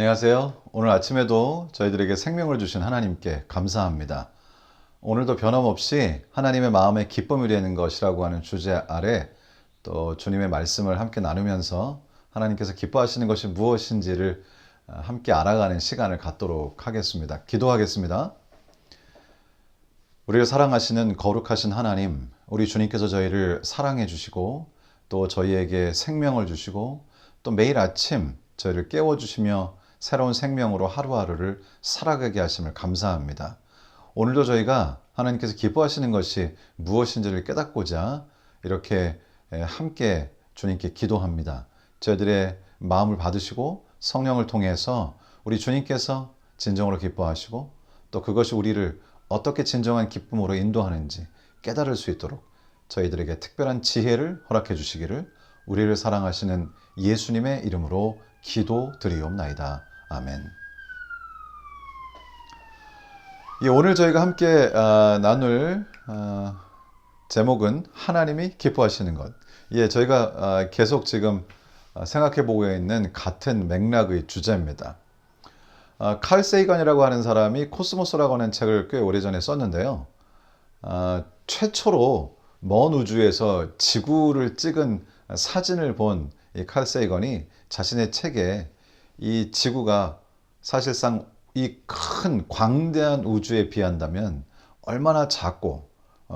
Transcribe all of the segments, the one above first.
안녕하세요. 오늘 아침에도 저희들에게 생명을 주신 하나님께 감사합니다. 오늘도 변함없이 하나님의 마음에 기쁨이 되는 것이라고 하는 주제 아래 또 주님의 말씀을 함께 나누면서 하나님께서 기뻐하시는 것이 무엇인지를 함께 알아가는 시간을 갖도록 하겠습니다. 기도하겠습니다. 우리를 사랑하시는 거룩하신 하나님, 우리 주님께서 저희를 사랑해 주시고 또 저희에게 생명을 주시고 또 매일 아침 저희를 깨워주시며 새로운 생명으로 하루하루를 살아가게 하심을 감사합니다. 오늘도 저희가 하나님께서 기뻐하시는 것이 무엇인지를 깨닫고자 이렇게 함께 주님께 기도합니다. 저희들의 마음을 받으시고 성령을 통해서 우리 주님께서 진정으로 기뻐하시고 또 그것이 우리를 어떻게 진정한 기쁨으로 인도하는지 깨달을 수 있도록 저희들에게 특별한 지혜를 허락해 주시기를 우리를 사랑하시는 예수님의 이름으로 기도드리옵나이다. 아멘. 오늘 저희가 함께 나눌 제목은 하나님이 기뻐하시는 것. 저희가 계속 지금 생각해 보고 있는 같은 맥락의 주제입니다. 칼 세이건이라고 하는 사람이 코스모스라고 하는 책을 꽤 오래전에 썼는데요. 최초로 먼 우주에서 지구를 찍은 사진을 본 이 칼 세이건이 자신의 책에 이 지구가 사실상 이 큰 광대한 우주에 비한다면 얼마나 작고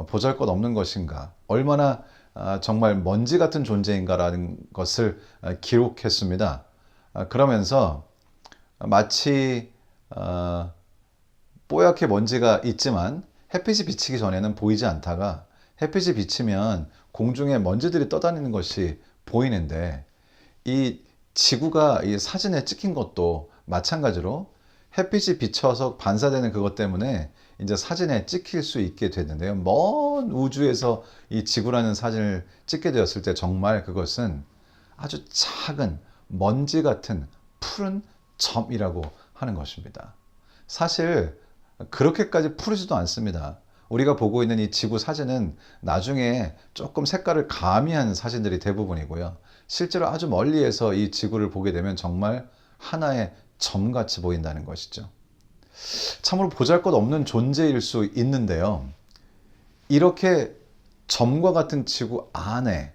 보잘것없는 것인가, 얼마나 정말 먼지 같은 존재인가라는 것을 기록했습니다. 그러면서 마치 뽀얗게 먼지가 있지만 햇빛이 비치기 전에는 보이지 않다가 햇빛이 비치면 공중에 먼지들이 떠다니는 것이 보이는데 이 지구가 이 사진에 찍힌 것도 마찬가지로 햇빛이 비쳐서 반사되는 그것 때문에 이제 사진에 찍힐 수 있게 됐는데요. 먼 우주에서 이 지구라는 사진을 찍게 되었을 때 정말 그것은 아주 작은 먼지 같은 푸른 점이라고 하는 것입니다. 사실 그렇게까지 푸르지도 않습니다. 우리가 보고 있는 이 지구 사진은 나중에 조금 색깔을 가미한 사진들이 대부분이고요. 실제로 아주 멀리에서 이 지구를 보게 되면 정말 하나의 점같이 보인다는 것이죠. 참으로 보잘것없는 존재일 수 있는데요. 이렇게 점과 같은 지구 안에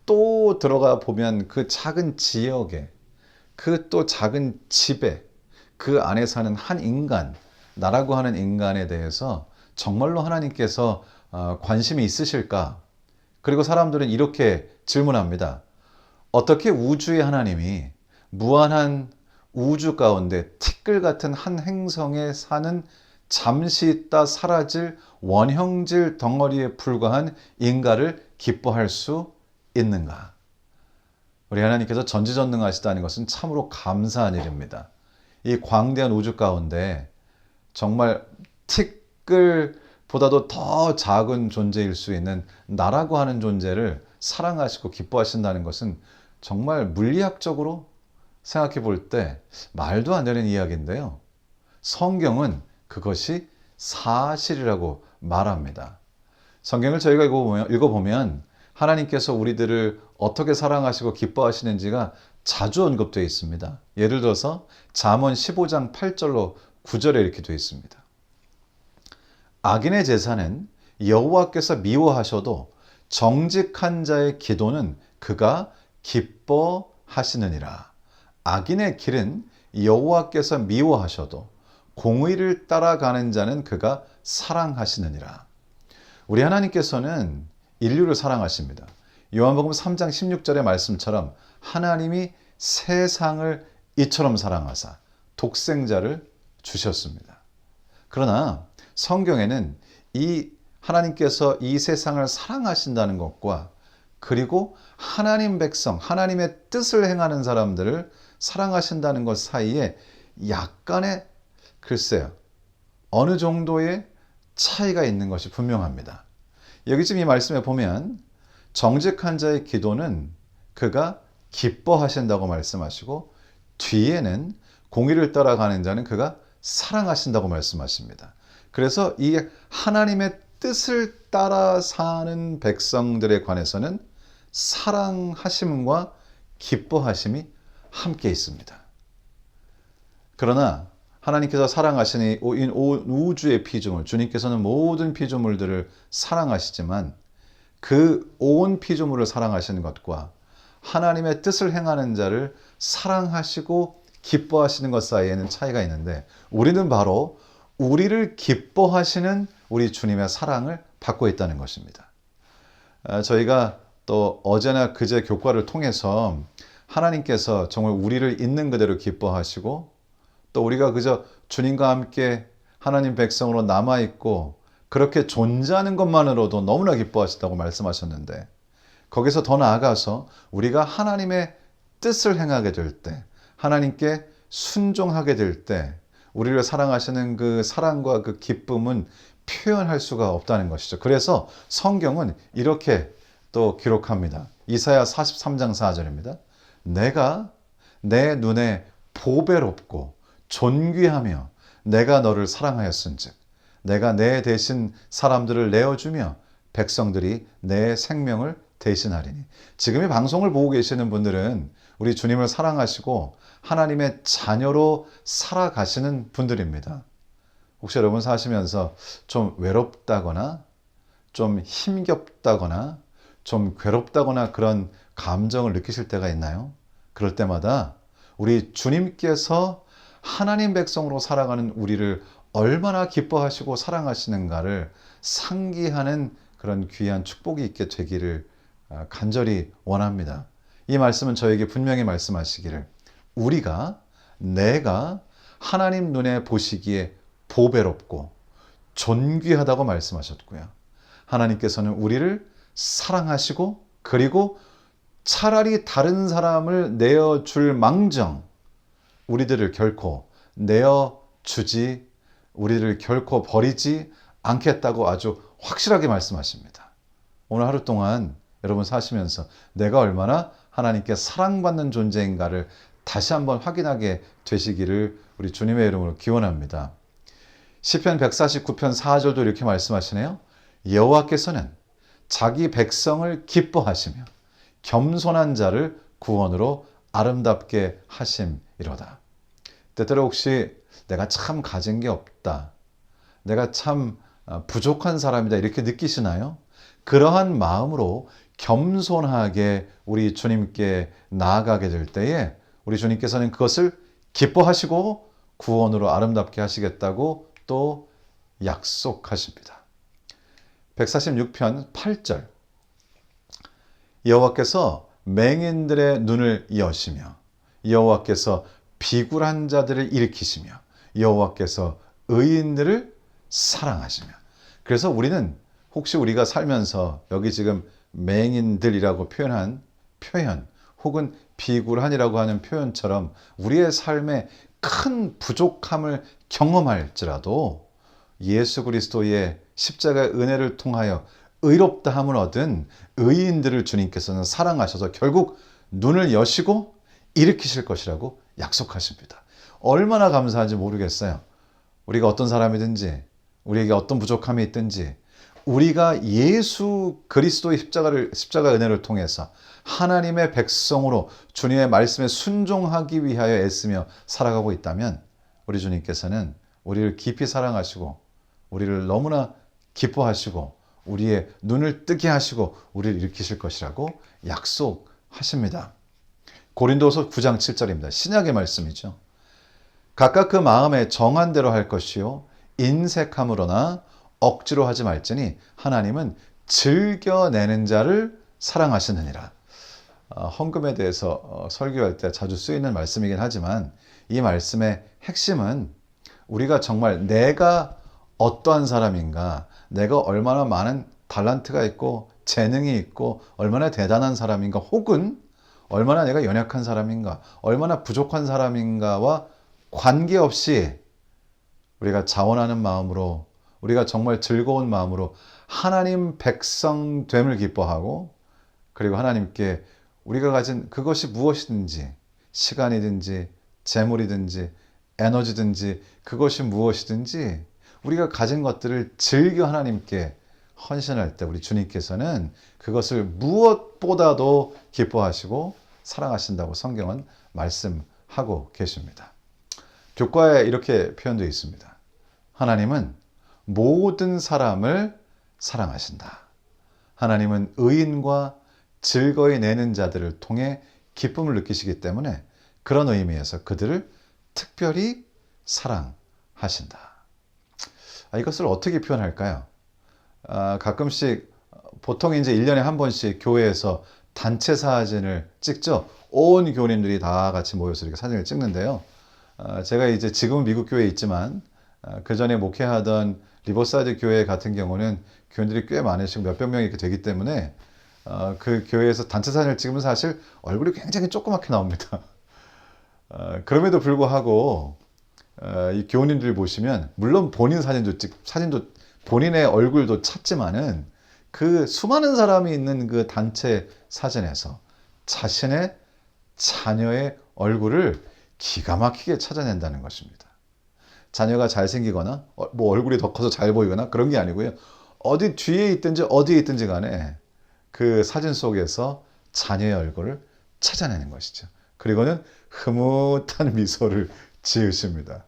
또 들어가 보면 그 작은 지역에, 그 또 작은 집에, 그 안에 사는 한 인간, 나라고 하는 인간에 대해서 정말로 하나님께서 관심이 있으실까? 그리고 사람들은 이렇게 질문합니다. 어떻게 우주의 하나님이 무한한 우주 가운데 티끌 같은 한 행성에 사는 잠시 있다 사라질 원형질 덩어리에 불과한 인간을 기뻐할 수 있는가? 우리 하나님께서 전지전능하시다는 것은 참으로 감사한 일입니다. 이 광대한 우주 가운데 정말 티끌보다도 더 작은 존재일 수 있는 나라고 하는 존재를 사랑하시고 기뻐하신다는 것은 정말 물리학적으로 생각해 볼 때 말도 안 되는 이야기인데요. 성경은 그것이 사실이라고 말합니다. 성경을 저희가 읽어보면 하나님께서 우리들을 어떻게 사랑하시고 기뻐하시는지가 자주 언급되어 있습니다. 예를 들어서 잠언 15장 8절로 9절에 이렇게 되어 있습니다. 악인의 제사는 여호와께서 미워하셔도 정직한 자의 기도는 그가 기뻐하시느니라. 악인의 길은 여호와께서 미워하셔도 공의를 따라가는 자는 그가 사랑하시느니라. 우리 하나님께서는 인류를 사랑하십니다. 요한복음 3장 16절의 말씀처럼 하나님이 세상을 이처럼 사랑하사 독생자를 주셨습니다. 그러나 성경에는 이 하나님께서 이 세상을 사랑하신다는 것과 그리고 하나님 백성, 하나님의 뜻을 행하는 사람들을 사랑하신다는 것 사이에 약간의 글쎄요, 어느 정도의 차이가 있는 것이 분명합니다. 여기 지금 이 말씀에 보면 정직한 자의 기도는 그가 기뻐하신다고 말씀하시고 뒤에는 공의를 따라가는 자는 그가 사랑하신다고 말씀하십니다. 그래서 이 하나님의 뜻을 따라 사는 백성들에 관해서는 사랑하심과 기뻐하심이 함께 있습니다. 그러나 하나님께서 사랑하시니 이 온 우주의 피조물, 주님께서는 모든 피조물들을 사랑하시지만 그 온 피조물을 사랑하시는 것과 하나님의 뜻을 행하는 자를 사랑하시고 기뻐하시는 것 사이에는 차이가 있는데, 우리는 바로 우리를 기뻐하시는 우리 주님의 사랑을 받고 있다는 것입니다. 저희가 또 어제나 그제 교과를 통해서 하나님께서 정말 우리를 있는 그대로 기뻐하시고, 또 우리가 그저 주님과 함께 하나님 백성으로 남아있고 그렇게 존재하는 것만으로도 너무나 기뻐하시다고 말씀하셨는데, 거기서 더 나아가서 우리가 하나님의 뜻을 행하게 될 때, 하나님께 순종하게 될 때 우리를 사랑하시는 그 사랑과 그 기쁨은 표현할 수가 없다는 것이죠. 그래서 성경은 이렇게 또 기록합니다. 이사야 43장 4절입니다. 내가 내 눈에 보배롭고 존귀하며 내가 너를 사랑하였은즉 내가 내 대신 사람들을 내어주며 백성들이 내 생명을 대신하리니. 지금 이 방송을 보고 계시는 분들은 우리 주님을 사랑하시고 하나님의 자녀로 살아가시는 분들입니다. 혹시 여러분 사시면서 좀 외롭다거나 좀 힘겹다거나 좀 괴롭다거나 그런 감정을 느끼실 때가 있나요? 그럴 때마다 우리 주님께서 하나님 백성으로 살아가는 우리를 얼마나 기뻐하시고 사랑하시는가를 상기하는 그런 귀한 축복이 있게 되기를 간절히 원합니다. 이 말씀은 저에게 분명히 말씀하시기를, 내가 하나님 눈에 보시기에 보배롭고 존귀하다고 말씀하셨고요. 하나님께서는 우리를 사랑하시고, 그리고 차라리 다른 사람을 내어줄 망정 우리들을 결코 내어주지, 우리를 결코 버리지 않겠다고 아주 확실하게 말씀하십니다. 오늘 하루 동안 여러분 사시면서 내가 얼마나 하나님께 사랑받는 존재인가를 다시 한번 확인하게 되시기를 우리 주님의 이름으로 기원합니다. 시편 149편 4절도 이렇게 말씀하시네요. 여호와께서는 자기 백성을 기뻐하시며 겸손한 자를 구원으로 아름답게 하심이로다. 때때로 혹시 내가 참 가진 게 없다, 내가 참 부족한 사람이다 이렇게 느끼시나요? 그러한 마음으로 겸손하게 우리 주님께 나아가게 될 때에 우리 주님께서는 그것을 기뻐하시고 구원으로 아름답게 하시겠다고 또 약속하십니다. 146편 8절, 여호와께서 맹인들의 눈을 여시며 여호와께서 비굴한 자들을 일으키시며 여호와께서 의인들을 사랑하시며. 그래서 우리는 혹시 우리가 살면서 여기 지금 맹인들이라고 표현한 표현, 혹은 비굴한이라고 하는 표현처럼 우리의 삶에 큰 부족함을 경험할지라도 예수 그리스도의 십자가의 은혜를 통하여 의롭다 함을 얻은 의인들을 주님께서는 사랑하셔서 결국 눈을 여시고 일으키실 것이라고 약속하십니다. 얼마나 감사한지 모르겠어요. 우리가 어떤 사람이든지, 우리에게 어떤 부족함이 있든지, 우리가 예수 그리스도의 십자가 은혜를 통해서 하나님의 백성으로 주님의 말씀에 순종하기 위하여 애쓰며 살아가고 있다면 우리 주님께서는 우리를 깊이 사랑하시고 우리를 너무나 기뻐하시고 우리의 눈을 뜨게 하시고 우리를 일으키실 것이라고 약속하십니다. 고린도서 9장 7절입니다. 신약의 말씀이죠. 각각 그 마음에 정한 대로 할 것이요 인색함으로나 억지로 하지 말지니 하나님은 즐겨내는 자를 사랑하시느니라. 헌금에 대해서 설교할 때 자주 쓰이는 말씀이긴 하지만 이 말씀의 핵심은 우리가 정말 내가 어떠한 사람인가, 내가 얼마나 많은 달란트가 있고 재능이 있고 얼마나 대단한 사람인가, 혹은 얼마나 내가 연약한 사람인가, 얼마나 부족한 사람인가와 관계없이 우리가 자원하는 마음으로, 우리가 정말 즐거운 마음으로 하나님 백성됨을 기뻐하고, 그리고 하나님께 우리가 가진 그것이 무엇이든지, 시간이든지 재물이든지 에너지든지 그것이 무엇이든지 우리가 가진 것들을 즐겨 하나님께 헌신할 때 우리 주님께서는 그것을 무엇보다도 기뻐하시고 사랑하신다고 성경은 말씀하고 계십니다. 교과에 이렇게 표현되어 있습니다. 하나님은 모든 사람을 사랑하신다. 하나님은 의인과 즐거이 내는 자들을 통해 기쁨을 느끼시기 때문에 그런 의미에서 그들을 특별히 사랑하신다. 이것을 어떻게 표현할까요? 가끔씩 보통 이제 1년에 한 번씩 교회에서 단체 사진을 찍죠. 온 교우님들이 다 같이 모여서 이렇게 사진을 찍는데요. 제가 이제 지금은 미국 교회에 있지만 그 전에 목회하던 리버사이드 교회 같은 경우는 교인들이 꽤 많으시고 몇백 명이 이렇게 되기 때문에 그 교회에서 단체 사진을 찍으면 사실 얼굴이 굉장히 조그맣게 나옵니다. 그럼에도 불구하고 이 교우님들 보시면 물론 본인 사진도 본인의 얼굴도 찾지만은 그 수많은 사람이 있는 그 단체 사진에서 자신의 자녀의 얼굴을 기가 막히게 찾아낸다는 것입니다. 자녀가 잘생기거나 뭐 얼굴이 더 커서 잘 보이거나 그런 게 아니고요. 어디 뒤에 있든지 어디에 있든지 간에 그 사진 속에서 자녀의 얼굴을 찾아내는 것이죠. 그리고는 흐뭇한 미소를 지으십니다.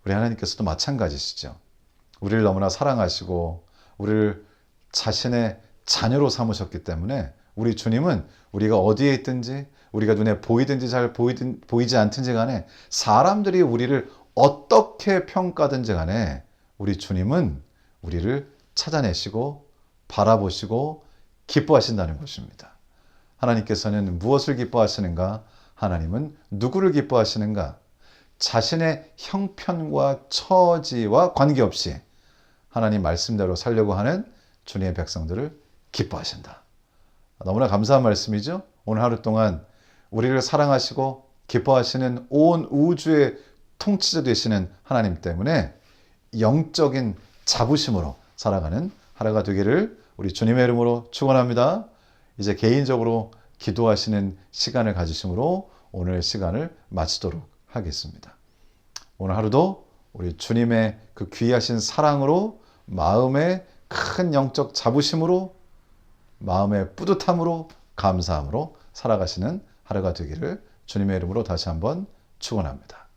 우리 하나님께서도 마찬가지시죠. 우리를 너무나 사랑하시고 우리를 자신의 자녀로 삼으셨기 때문에 우리 주님은 우리가 어디에 있든지 우리가 눈에 보이든지 잘 보이지 않든지 간에 사람들이 우리를 어떻게 평가든지 간에 우리 주님은 우리를 찾아내시고 바라보시고 기뻐하신다는 것입니다. 하나님께서는 무엇을 기뻐하시는가? 하나님은 누구를 기뻐하시는가? 자신의 형편과 처지와 관계없이 하나님 말씀대로 살려고 하는 주님의 백성들을 기뻐하신다. 너무나 감사한 말씀이죠. 오늘 하루 동안 우리를 사랑하시고 기뻐하시는 온 우주의 통치자 되시는 하나님 때문에 영적인 자부심으로 살아가는 하루가 되기를 우리 주님의 이름으로 축원합니다. 이제 개인적으로 기도하시는 시간을 가지심으로 오늘 시간을 마치도록 하겠습니다. 오늘 하루도 우리 주님의 그 귀하신 사랑으로 마음의 큰 영적 자부심으로 마음의 뿌듯함으로 감사함으로 살아가시는 하루가 되기를 주님의 이름으로 다시 한번 축원합니다.